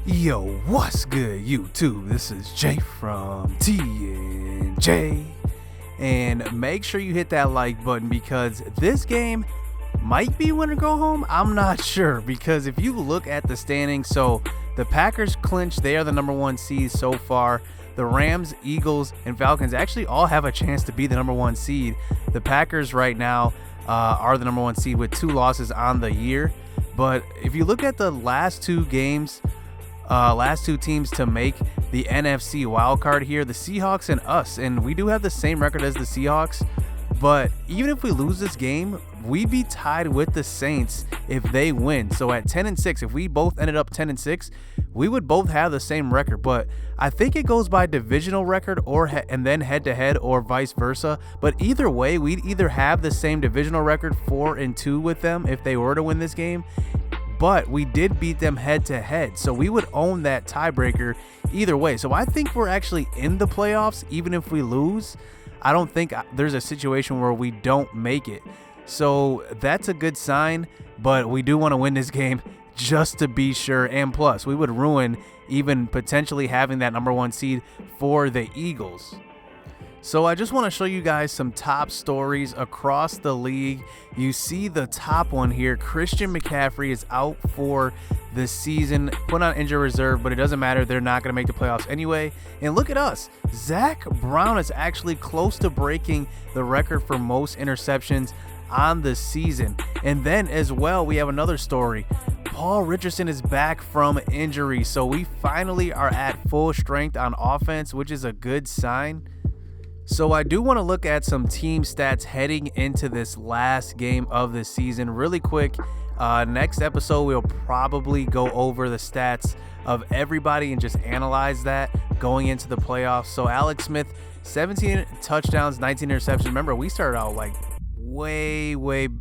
Yo, what's good, YouTube? This is Jay from T&J, and make sure you hit that like button because this game might be win or go home. I'm not sure, because if you look at the standings, so the Packers clinched, they are the number one seed so far. The Rams, Eagles, and Falcons actually all have a chance to be the number one seed. The Packers right now are the number one seed with 2 losses on the year. But if you look at the last 2 games, last 2 teams to make the NFC wildcard here, the Seahawks and us, and we do have the same record as the Seahawks, but even if we lose this game, we'd be tied with the Saints if they win. So at 10-6, if we both ended up 10-6, we would both have the same record. But I think it goes by divisional record and then head-to-head, or vice versa. But either way, we'd either have the same divisional record 4-2 with them if they were to win this game, but we did beat them head-to-head, so we would own that tiebreaker either way. So I think we're actually in the playoffs even if we lose. I don't think there's a situation where we don't make it. So that's a good sign, but we do want to win this game just to be sure. And plus, we would ruin even potentially having that number one seed for the Eagles. So I just want to show you guys some top stories across the league. You see the top one here. Christian McCaffrey is out for the season, put on injury reserve, but it doesn't matter. They're not going to make the playoffs anyway. And look at us. Zach Brown is actually close to breaking the record for most interceptions on the season. And then as well, we have another story. Paul Richardson is back from injury, so we finally are at full strength on offense, which is a good sign. So I do want to look at some team stats heading into this last game of the season really quick. Next episode, we'll probably go over the stats of everybody and just analyze that going into the playoffs. So Alex Smith, 17 touchdowns, 19 interceptions. Remember, we started out like way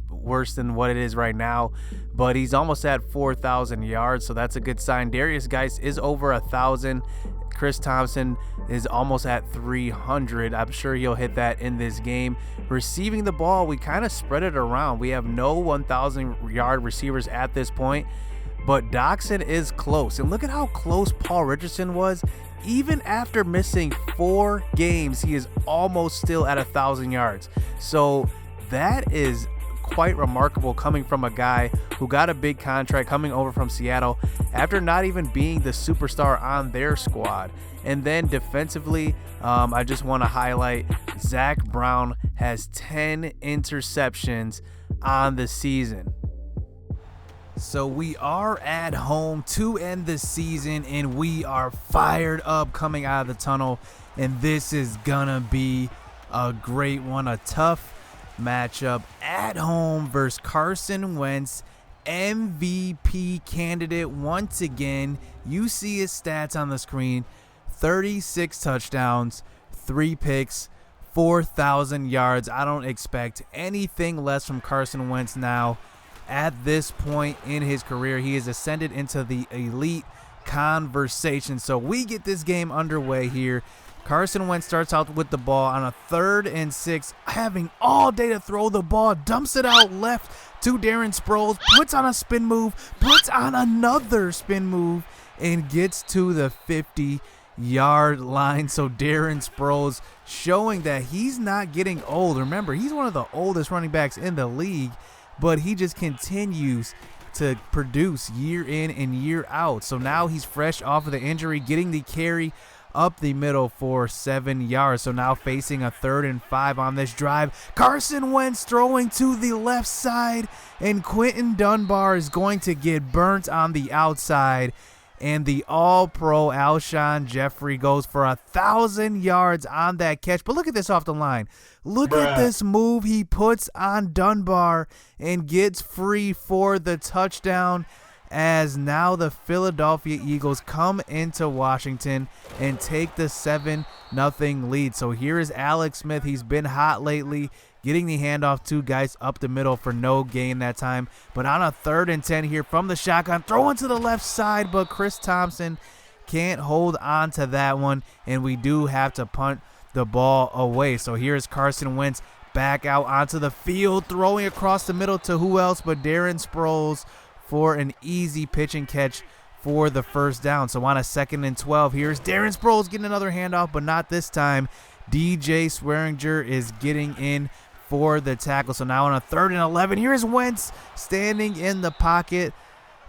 worse than what it is right now, but he's almost at 4,000 yards, so that's a good sign. Darius Geis is over 1,000. Chris Thompson is almost at 300. I'm sure he'll hit that in this game. Receiving the ball, we kind of spread it around. We have no 1,000-yard receivers at this point, but Doxson is close. And look at how close Paul Richardson was. Even after missing 4 games, he is almost still at 1,000 yards. So that is quite remarkable coming from a guy who got a big contract coming over from Seattle after not even being the superstar on their squad. And then defensively, I just want to highlight Zach Brown has 10 interceptions on the season. So we are at home to end the season, and we are fired up coming out of the tunnel, and this is gonna be a great one, a tough matchup at home versus Carson Wentz, MVP candidate once again. You see his stats on the screen: 36 touchdowns, 3 picks, 4,000 yards. I don't expect anything less from Carson Wentz now. At this point in his career, he has ascended into the elite conversation. So we get this game underway here. Carson Wentz starts out with the ball on a 3rd and 6, having all day to throw the ball, dumps it out left to Darren Sproles, puts on a spin move, puts on another spin move, and gets to the 50-yard line. So Darren Sproles showing that he's not getting old. Remember, he's one of the oldest running backs in the league, but he just continues to produce year in and year out. So now he's fresh off of the injury, getting the carry up the middle for 7 yards. So now facing a 3rd and 5 on this drive. Carson Wentz throwing to the left side, and Quentin Dunbar is going to get burnt on the outside. And the all-pro Alshon Jeffrey goes for 1,000 yards on that catch. But look at this off the line. Look at this move he puts on Dunbar and gets free for the touchdown, as now the Philadelphia Eagles come into Washington and take the 7-0 lead. So here is Alex Smith. He's been hot lately, getting the handoff to guys up the middle for no gain that time. But on a 3rd and 10 here from the shotgun, throwing to the left side, but Chris Thompson can't hold on to that one, and we do have to punt the ball away. So here's Carson Wentz back out onto the field, throwing across the middle to who else but Darren Sproles for an easy pitch and catch for the first down. So on a 2nd and 12, here's Darren Sproles getting another handoff, but not this time. DJ Swearinger is getting in for the tackle. So now on a 3rd and 11, here's Wentz standing in the pocket,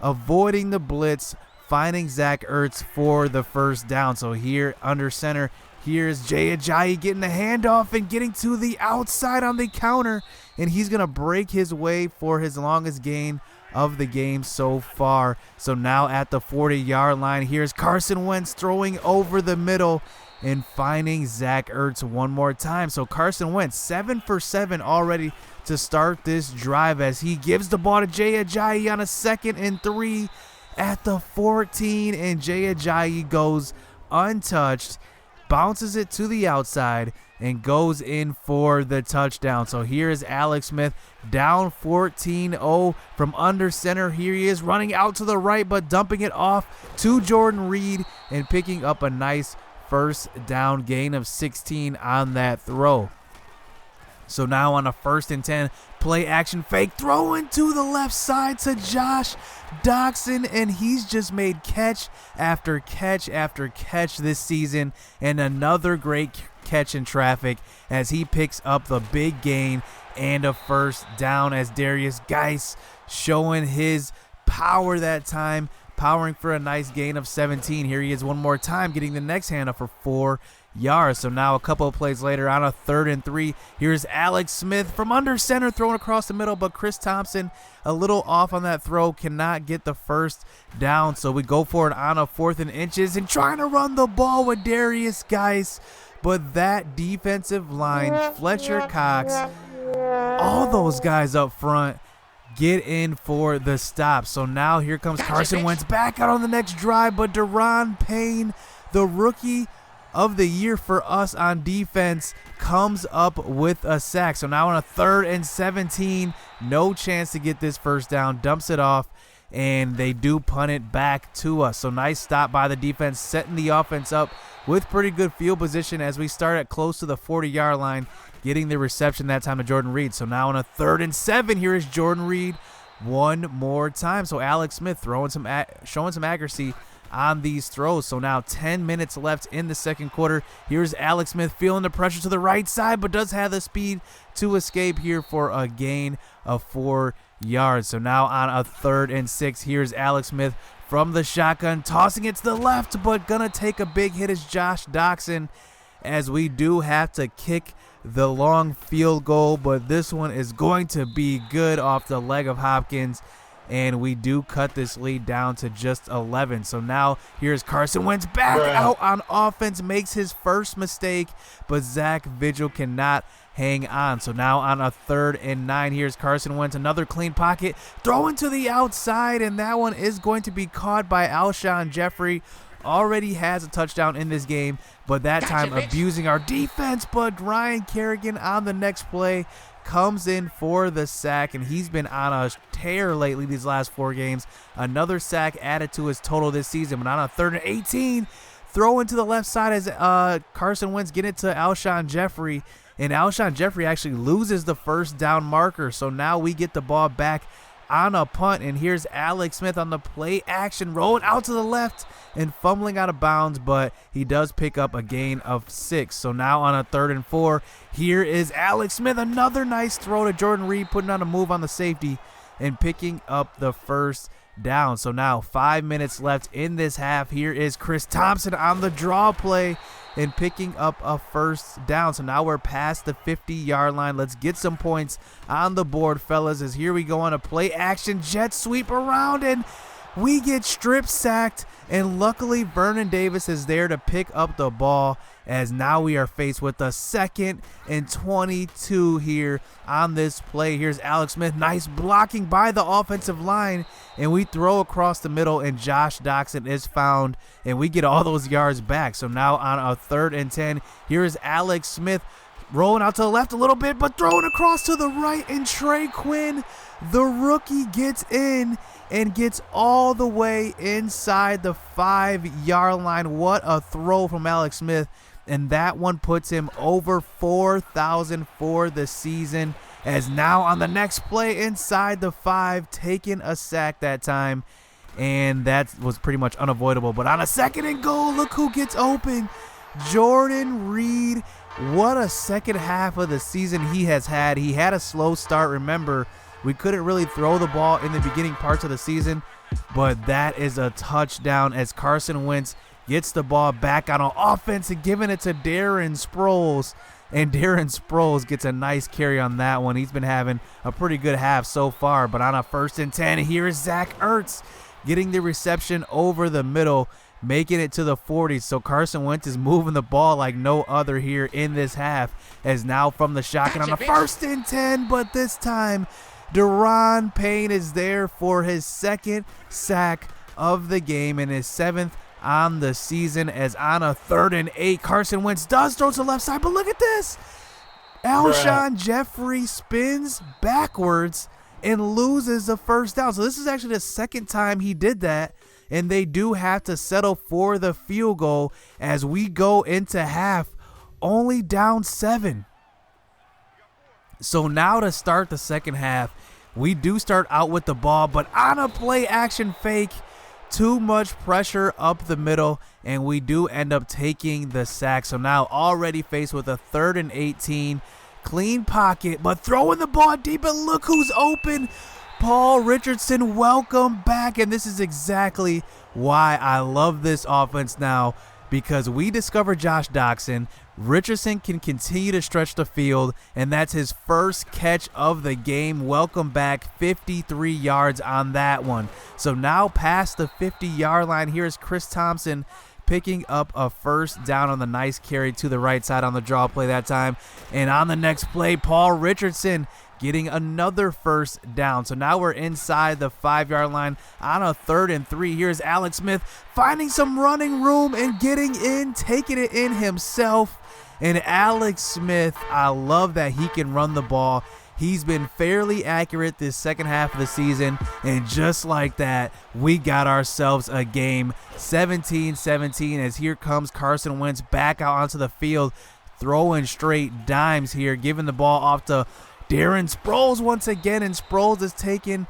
avoiding the blitz, finding Zach Ertz for the first down. So here under center, here's Jay Ajayi getting the handoff and getting to the outside on the counter, and he's going to break his way for his longest gain of the game so far. So now at the 40-yard line, here's Carson Wentz throwing over the middle and finding Zach Ertz one more time. So Carson Wentz 7 for 7 already to start this drive as he gives the ball to Jay Ajayi on a 2nd and 3 at the 14, and Jay Ajayi goes untouched, bounces it to the outside, and goes in for the touchdown. So here is Alex Smith down 14-0 from under center. Here he is running out to the right, but dumping it off to Jordan Reed and picking up a nice first down gain of 16 on that throw. So now on a 1st and 10, play action fake, throwing to the left side to Josh Doctson, and he's just made catch after catch after catch this season, and another great catch in traffic as he picks up the big gain and a first down, as Darius Geis showing his power that time, powering for a nice gain of 17. Here he is one more time, getting the next handoff for 4 yards. So now a couple of plays later on a 3rd and 3, here's Alex Smith from under center throwing across the middle, but Chris Thompson a little off on that throw, cannot get the first down. So we go for it on a 4th and inches and trying to run the ball with Darius Geis, but that defensive line, Fletcher Cox, all those guys up front get in for the stop. So now here comes Carson Wentz back out on the next drive, but Deron Payne, the rookie of the year for us on defense, comes up with a sack. So now on a 3rd and 17, no chance to get this first down, dumps it off, and they do punt it back to us. So nice stop by the defense, setting the offense up with pretty good field position as we start at close to the 40-yard line, getting the reception that time to Jordan Reed. So now on a 3rd and 7, here is Jordan Reed one more time. So Alex Smith showing some accuracy on these throws. So now 10 minutes left in the 2nd quarter. Here's Alex Smith feeling the pressure to the right side, but does have the speed to escape here for a gain of 4 yards. So now on a 3rd and 6, here's Alex Smith from the shotgun, tossing it to the left, but gonna take a big hit is Josh Doctson, as we do have to kick the long field goal, but this one is going to be good off the leg of Hopkins, and we do cut this lead down to just 11. So now here's Carson Wentz back out on offense, makes his first mistake, but Zach Vigil cannot hang on. So now on a 3rd and 9, here's Carson Wentz, another clean pocket, throwing to the outside, and that one is going to be caught by Alshon Jeffrey. Already has a touchdown in this game, but that time abusing our defense, but Ryan Kerrigan on the next play comes in for the sack, and he's been on a tear lately these last 4 games. Another sack added to his total this season, but on a 3rd and 18, throw into the left side as Carson Wentz get it to Alshon Jeffrey, and Alshon Jeffrey actually loses the first down marker. So now we get the ball back on a punt, and here's Alex Smith on the play action, rolling out to the left and fumbling out of bounds, but he does pick up a gain of 6. So now on a 3rd and 4, here is Alex Smith, another nice throw to Jordan Reed, putting on a move on the safety and picking up the first down. So now 5 minutes left in this half. Here is Chris Thompson on the draw play and picking up a first down. So now we're past the 50-yard line. Let's get some points on the board, fellas, as here we go on a play action jet sweep around, and we get strip sacked, and luckily Vernon Davis is there to pick up the ball, as now we are faced with a 2nd and 22 here on this play. Here's Alex Smith, nice blocking by the offensive line, and we throw across the middle, and Josh Doctson is found, and we get all those yards back. So now on a 3rd and 10, here's Alex Smith rolling out to the left a little bit, but throwing across to the right, and Trey Quinn, the rookie, gets in and gets all the way inside the 5-yard line. What a throw from Alex Smith, and that one puts him over 4,000 for the season, as now on the next play inside the 5, taking a sack that time, and that was pretty much unavoidable. But on a 2nd and goal, look who gets open. Jordan Reed. What a second half of the season he has had. He had a slow start. Remember, we couldn't really throw the ball in the beginning parts of the season, but that is a touchdown as Carson Wentz gets the ball back on offense and giving it to Darren Sproles. And Darren Sproles gets a nice carry on that one. He's been having a pretty good half so far. But on a 1st and 10, here is Zach Ertz getting the reception over the middle, making it to the 40. So Carson Wentz is moving the ball like no other here in this half, as now from the shotgun on the 1st and 10, but this time Deron Payne is there for his 2nd sack of the game and his 7th on the season, as on a 3rd and 8, Carson Wentz does throw to the left side, but look at this. Alshon Jeffrey spins backwards and loses the 1st down. So this is actually the 2nd time he did that, and they do have to settle for the field goal as we go into half only down 7. So now to start the 2nd half, we do start out with the ball, but on a play action fake, too much pressure up the middle, and we do end up taking the sack. So now already faced with a 3rd and 18, clean pocket, but throwing the ball deep, and look who's open. Paul Richardson, welcome back, and this is exactly why I love this offense now, because we discovered Josh Doctson. Richardson can continue to stretch the field, and that's his 1st catch of the game. Welcome back, 53 yards on that one. So now past the 50-yard line, here's Chris Thompson picking up a 1st down on the nice carry to the right side on the draw play that time. And on the next play, Paul Richardson getting another 1st down. So now we're inside the 5-yard line on a 3rd and 3. Here's Alex Smith finding some running room and getting in, taking it in himself. And Alex Smith, I love that he can run the ball. He's been fairly accurate this 2nd half of the season, and just like that, we got ourselves a game. 17-17, as here comes Carson Wentz back out onto the field, throwing straight dimes here, giving the ball off to Darren Sproles once again, and Sproles is taking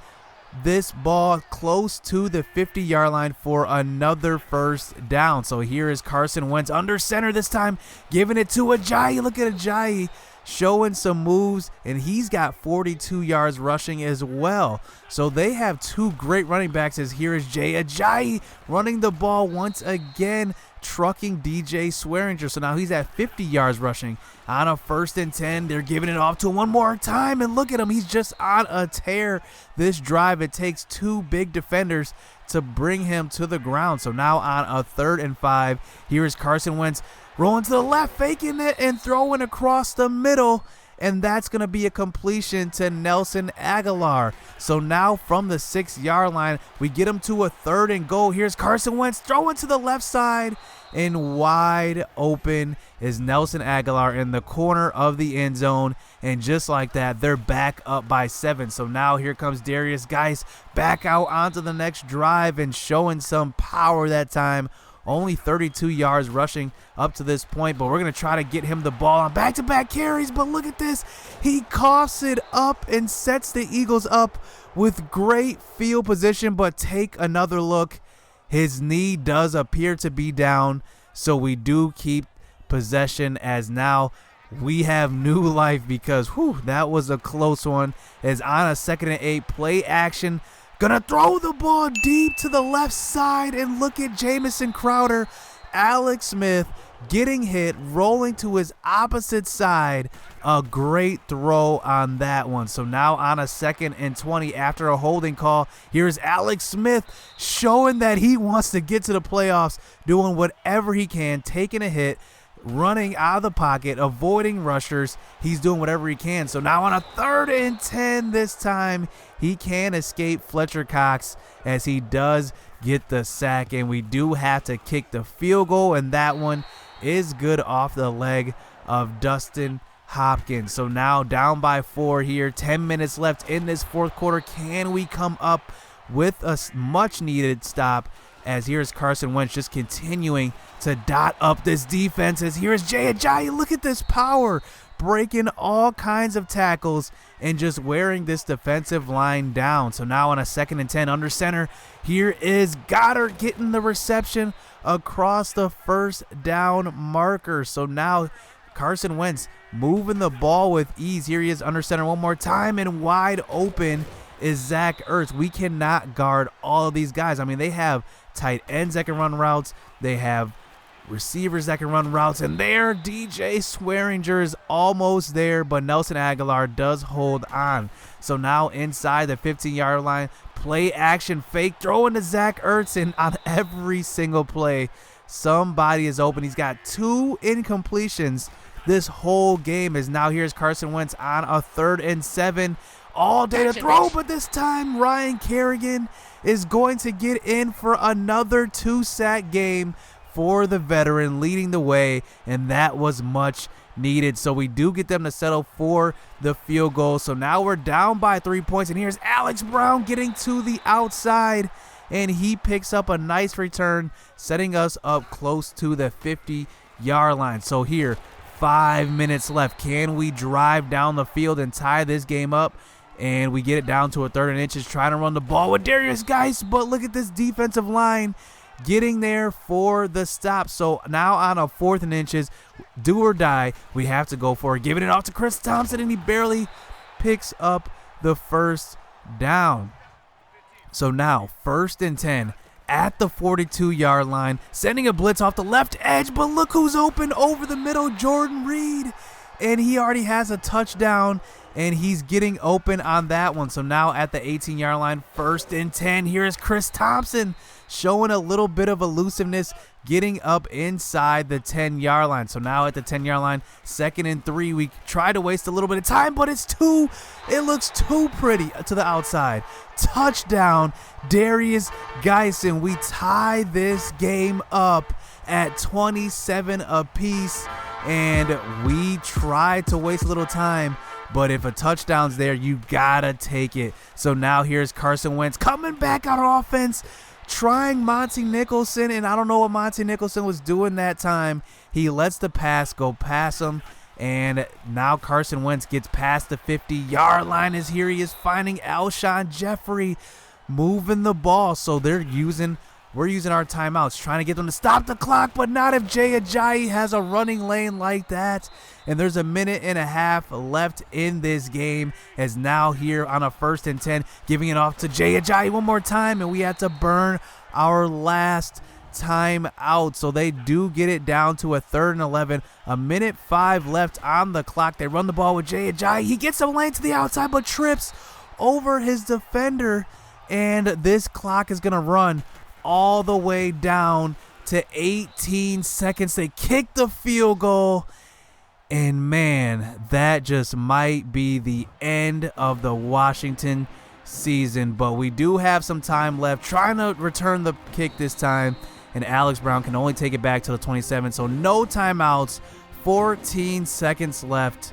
this ball close to the 50-yard line for another 1st down. So here is Carson Wentz under center this time, giving it to Ajayi. Look at Ajayi showing some moves, and he's got 42 yards rushing as well. So they have 2 great running backs, as here is Jay Ajayi running the ball once again, trucking DJ Swearinger. So now he's at 50 yards rushing on a 1st and 10. They're giving it off to him one more time, and look at him. He's just on a tear this drive. It takes 2 big defenders to bring him to the ground. So now on a 3rd and 5, here is Carson Wentz rolling to the left, faking it and throwing across the middle, and that's going to be a completion to Nelson Aguilar. So now from the 6-yard line, we get him to a 3rd and goal. Here's Carson Wentz throwing to the left side, and wide open is Nelson Aguilar in the corner of the end zone. And just like that, they're back up by 7. So now here comes Darius Geis back out onto the next drive and showing some power that time. Only 32 yards rushing up to this point, but we're going to try to get him the ball on back-to-back carries. But look at this. He coughs it up and sets the Eagles up with great field position, but take another look. His knee does appear to be down, so we do keep possession, as now we have new life, because that was a close one. As on a 2nd and 8, play action. Gonna throw the ball deep to the left side, and look at Jamison Crowder. Alex Smith getting hit, rolling to his opposite side. A great throw on that one. So now on a 2nd and 20 after a holding call, here's Alex Smith showing that he wants to get to the playoffs, doing whatever he can, taking a hit, running out of the pocket, avoiding rushers. He's doing whatever he can. So now on a 3rd and 10 this time, he can escape Fletcher Cox, as he does get the sack, and we do have to kick the field goal, and that one is good off the leg of Dustin Hopkins. So now down by 4 here, 10 minutes left in this 4th quarter. Can we come up with a much needed stop, as here's Carson Wentz just continuing to dot up this defense, as here's Jay Ajayi. Look at this power, breaking all kinds of tackles and just wearing this defensive line down. So now on a 2nd and 10 under center, here is Goddard getting the reception across the first down marker. So now Carson Wentz moving the ball with ease. Here he is under center one more time, and wide open is Zach Ertz. We cannot guard all of these guys. I mean, they have tight ends that can run routes. They have receivers that can run routes, and there DJ Swearinger is almost there, but Nelson Aguilar does hold on. So now inside the 15-yard line, play action fake, throwing to Zach Ertz, and on every single play, somebody is open. He's got 2 incompletions this whole game. Is now here's Carson Wentz on a 3rd and 7. All day to throw, but this time Ryan Kerrigan is going to get in for another 2-sack game for the veteran, leading the way, and that was much needed. So we do get them to settle for the field goal. So now we're down by 3 points, and here's Alex Brown getting to the outside, and he picks up a nice return, setting us up close to the 50-yard line. So here, 5 minutes left. Can we drive down the field and tie this game up? And we get it down to a 3rd and inches, trying to run the ball with Darius Geis, but look at this defensive line getting there for the stop. So now on a 4th and inches, do or die, we have to go for it. Giving it off to Chris Thompson, and he barely picks up the first down. So now 1st and 10 at the 42-yard line, sending a blitz off the left edge, but look who's open over the middle, Jordan Reed, and he already has a touchdown, and he's getting open on that one. So now at the 18-yard line, 1st and 10, here is Chris Thompson showing a little bit of elusiveness, getting up inside the 10-yard line. So now at the 10-yard line, 2nd and 3, we try to waste a little bit of time, but it looks too pretty to the outside. Touchdown, Darius Geis, and we tie this game up at 27 apiece, and we tried to waste a little time, but if a touchdown's there, you gotta take it. So now here's Carson Wentz coming back on offense, trying Monty Nicholson, and I don't know what Monty Nicholson was doing that time. He lets the pass go past him, and now Carson Wentz gets past the 50-yard line as here he is finding Alshon Jeffrey moving the ball. So we're using our timeouts, trying to get them to stop the clock, but not if Jay Ajayi has a running lane like that. And there's a 1.5 minutes left in this game, as now here on a 1st and 10, giving it off to Jay Ajayi one more time, and we had to burn our last time out. So they do get it down to a 3rd and 11, 1.5 minutes left on the clock. They run the ball with Jay Ajayi. He gets a lane to the outside, but trips over his defender, and this clock is going to run all the way down to 18 seconds. They kick the field goal, and man, that just might be the end of the Washington season. But we do have some time left, trying to return the kick this time, and Alex Brown can only take it back to the 27, so no timeouts, 14 seconds left,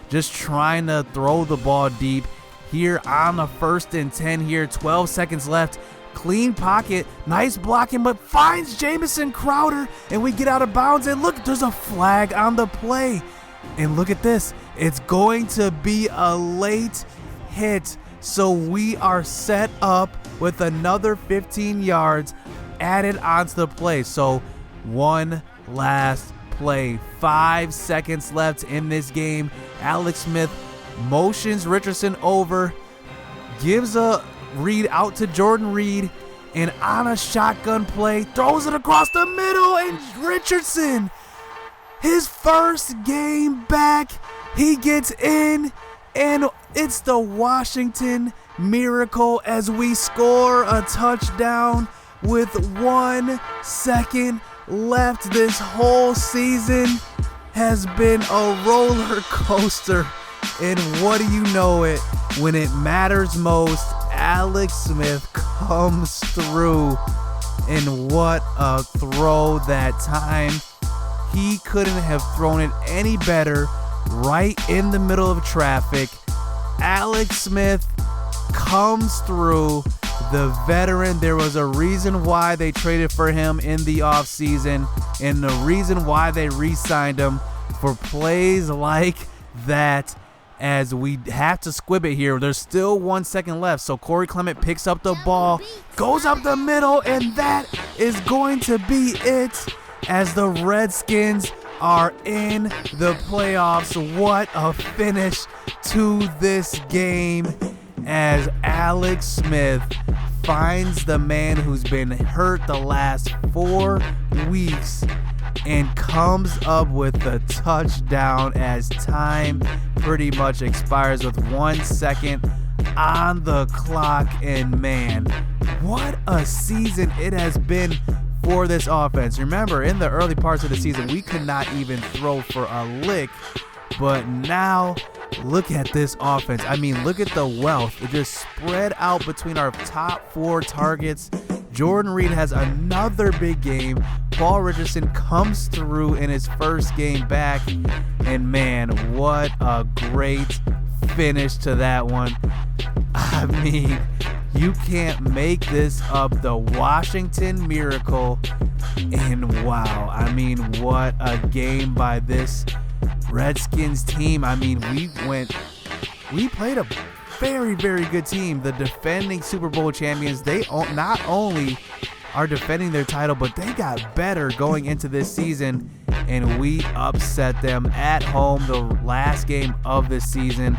just trying to throw the ball deep here on the 1st and 10 here, 12 seconds left. Clean pocket, nice blocking, but finds Jamison Crowder, and we get out of bounds, and look, there's a flag on the play, and look at this, it's going to be a late hit, so we are set up with another 15 yards added onto the play. So one last play, 5 seconds left in this game. Alex Smith motions Richardson over, gives a read out to Jordan Reed, and on a shotgun play, throws it across the middle, and Richardson, his first game back, he gets in, and it's the Washington Miracle as we score a touchdown with 1 second left. This whole season has been a roller coaster, and what do you know it, when it matters most, Alex Smith comes through, and what a throw that time. He couldn't have thrown it any better, right in the middle of traffic. Alex Smith comes through, the veteran. There was a reason why they traded for him in the offseason, and the reason why they re-signed him, for plays like that as we have to squib it here. There's still 1 second left, so Corey Clement picks up the ball, goes up the middle, and that is going to be it as the Redskins are in the playoffs. What a finish to this game as Alex Smith finds the man who's been hurt the last 4 weeks and comes up with the touchdown as time pretty much expires with 1 second on the clock. And man, what a season it has been for this offense. Remember, in the early parts of the season, we could not even throw for a lick, but now look at this offense. I mean, look at the wealth. It just spread out between our top 4 targets. Jordan Reed has another big game. Paul Richardson comes through in his first game back. And man, what a great finish to that one. I mean, you can't make this up. The Washington Miracle. And wow, I mean, what a game by this Redskins team. I mean, we played a very, very good team. The defending Super Bowl champions, they not only are defending their title, but they got better going into this season, and we upset them at home the last game of the season.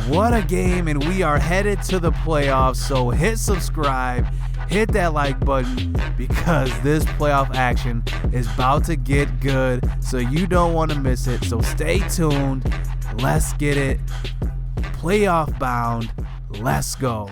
What a game, and we are headed to the playoffs. So hit subscribe, hit that like button, because this playoff action is about to get good, so you don't want to miss it. So stay tuned. Let's get it. Playoff bound. Let's go.